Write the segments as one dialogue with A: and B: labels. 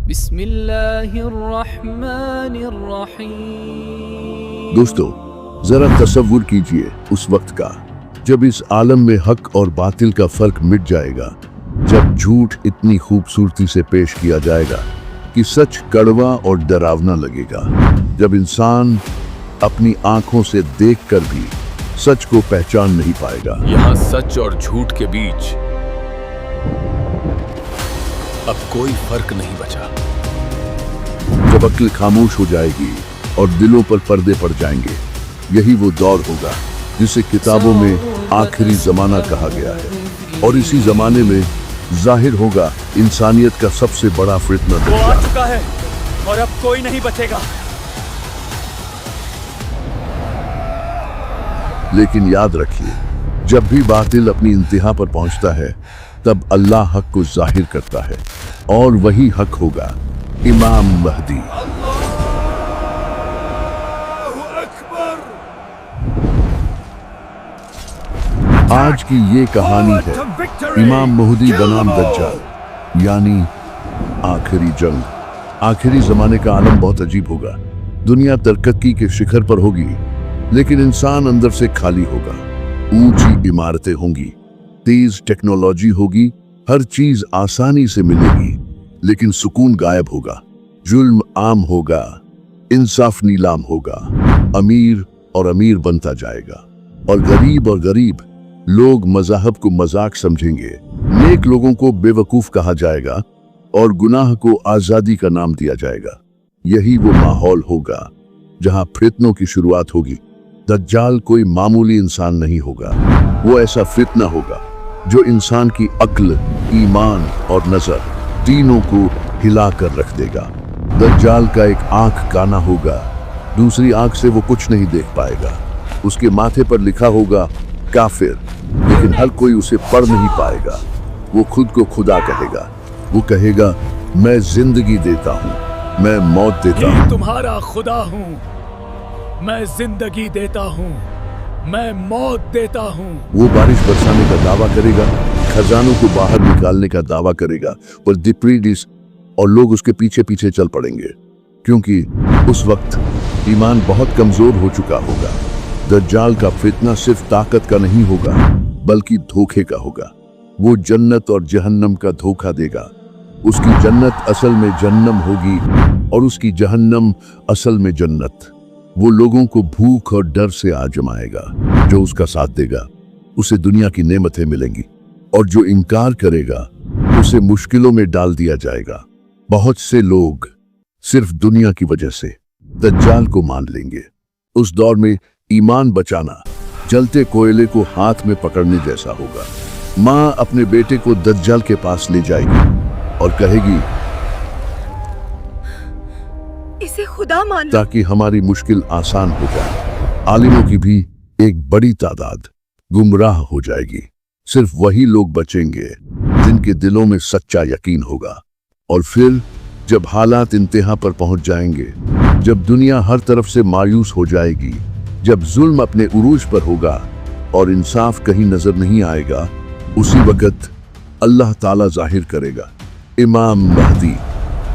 A: بسم اللہ الرحمن الرحیم۔
B: دوستو ذرا تصور کیجئے اس وقت کا جب اس عالم میں حق اور باطل کا فرق مٹ جائے گا، جب جھوٹ اتنی خوبصورتی سے پیش کیا جائے گا کہ سچ کڑوا اور ڈراونا لگے گا، جب انسان اپنی آنکھوں سے دیکھ کر بھی سچ کو پہچان نہیں پائے گا۔
C: یہاں سچ اور جھوٹ کے بیچ اب کوئی فرق نہیں بچا۔
B: جب عقل خاموش ہو جائے گی اور دلوں پر پردے پڑ جائیں گے، یہی وہ دور ہوگا جسے کتابوں میں آخری زمانہ کہا گیا ہے، اور اسی زمانے میں ظاہر ہوگا انسانیت کا سب سے بڑا فتنہ
C: وہ آ چکا ہے اور اب کوئی نہیں بچے گا۔
B: لیکن یاد رکھیے، جب بھی باطل اپنی انتہا پر پہنچتا ہے تب اللہ حق کو ظاہر کرتا ہے، اور وہی حق ہوگا امام مہدی۔ آج کی یہ کہانی ہے امام مہدی بنام دجال، یعنی آخری جنگ۔ آخری زمانے کا عالم بہت عجیب ہوگا۔ دنیا ترقی کے شکھر پر ہوگی، لیکن انسان اندر سے خالی ہوگا۔ اونچی عمارتیں ہوں گی، تیز ٹیکنالوجی ہوگی، ہر چیز آسانی سے ملے گی، لیکن سکون غائب ہوگا۔ ظلم عام ہوگا، انصاف نیلام ہوگا، امیر اور امیر بنتا جائے گا، اور غریب لوگ مذہب کو مذاق سمجھیں گے، نیک لوگوں کو بے وقوف کہا جائے گا، اور گناہ کو آزادی کا نام دیا جائے گا۔ یہی وہ ماحول ہوگا جہاں فتنوں کی شروعات ہوگی۔ دجال کوئی معمولی انسان نہیں ہوگا، وہ ایسا فتنہ ہوگا جو انسان کی عقل، ایمان اور نظر تینوں کو ہلا کر رکھ دے گا۔ دجال کا ایک آنکھ کانا ہوگا، دوسری آنکھ سے وہ کچھ نہیں دیکھ پائے گا۔ اس کے ماتھے پر لکھا ہوگا کافر، لیکن ہر کوئی اسے پڑھ نہیں پائے گا۔ وہ خود کو خدا کہے گا، وہ کہے گا میں زندگی دیتا ہوں، میں موت دیتا ہوں،
C: تمہارا خدا ہوں، میں زندگی دیتا ہوں، میں موت دیتا ہوں۔
B: وہ بارش برسانے کا دعویٰ کرے گا، خزانوں کو باہر نکالنے کا دعویٰ کرے گا، اور لوگ اس کے پیچھے پیچھے چل پڑیں گے، کیونکہ اس وقت ایمان بہت کمزور ہو چکا ہوگا۔ دجال کا فتنہ صرف طاقت کا نہیں ہوگا بلکہ دھوکے کا ہوگا۔ وہ جنت اور جہنم کا دھوکہ دے گا۔ اس کی جنت اصل میں جہنم ہوگی، اور اس کی جہنم اصل میں جنت۔ وہ لوگوں کو بھوک اور ڈر سے آزمائے گا۔ جو اس کا ساتھ دے گا اسے دنیا کی نعمتیں ملیں گی، اور جو انکار کرے گا اسے مشکلوں میں ڈال دیا جائے گا۔ بہت سے لوگ صرف دنیا کی وجہ سے دجال کو مان لیں گے۔ اس دور میں ایمان بچانا جلتے کوئلے کو ہاتھ میں پکڑنے جیسا ہوگا۔ ماں اپنے بیٹے کو دجال کے پاس لے جائے گی اور کہے گی
D: اسے خدا مان لو،
B: تاکہ ہماری مشکل آسان ہو جائے۔ عالموں کی بھی ایک بڑی تعداد گمراہ ہو جائے گی۔ صرف وہی لوگ بچیں گے جن کے دلوں میں سچا یقین ہوگا۔ اور پھر جب حالات انتہا پر پہنچ جائیں گے، جب دنیا ہر طرف سے مایوس ہو جائے گی، جب ظلم اپنے عروج پر ہوگا اور انصاف کہیں نظر نہیں آئے گا، اسی وقت اللہ تعالیٰ ظاہر کرے گا امام مہدی۔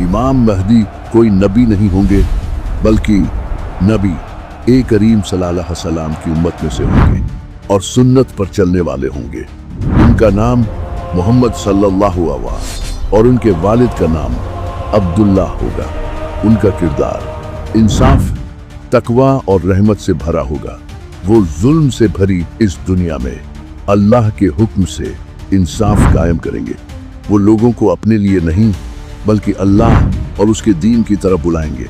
B: امام مہدی کوئی نبی نہیں ہوں گے، بلکہ نبی کریم صلی اللہ علیہ وسلم کی امت میں سے ہوں گے، اور سنت پر چلنے والے ہوں گے۔ ان کا نام محمد صلی اللہ علیہ وسلم اور ان کے والد کا نام عبداللہ ہوگا۔ ان کا کردار انصاف، تقوی اور رحمت سے بھرا ہوگا۔ وہ ظلم سے بھری اس دنیا میں اللہ کے حکم سے انصاف قائم کریں گے۔ وہ لوگوں کو اپنے لیے نہیں بلکہ اللہ اور اس کے دین کی طرف بلائیں گے۔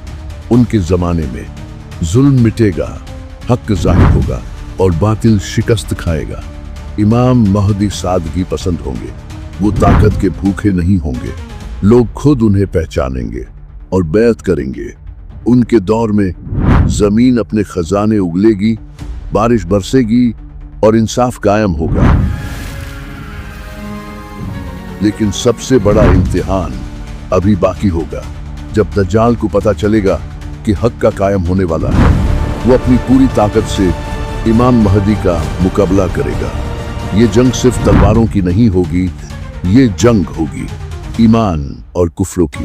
B: ان کے زمانے میں ظلم مٹے گا، حق ظاہر ہوگا، اور باطل شکست کھائے گا۔ امام مہدی سادگی پسند ہوں گے، وہ طاقت کے بھوکے نہیں ہوں گے۔ لوگ خود انہیں پہچانیں گے اور بیعت کریں گے۔ ان کے دور میں زمین اپنے خزانے اگلے گی، بارش برسے گی، اور انصاف قائم ہوگا۔ لیکن سب سے بڑا امتحان ابھی باقی ہوگا، جب دجال کو پتہ چلے گا کہ حق کا قائم ہونے والا ہے۔ وہ اپنی پوری طاقت سے امام مہدی کا مقابلہ کرے گا۔ یہ جنگ صرف تلواروں کی نہیں ہوگی، یہ جنگ ہوگی ایمان اور کفروں کی،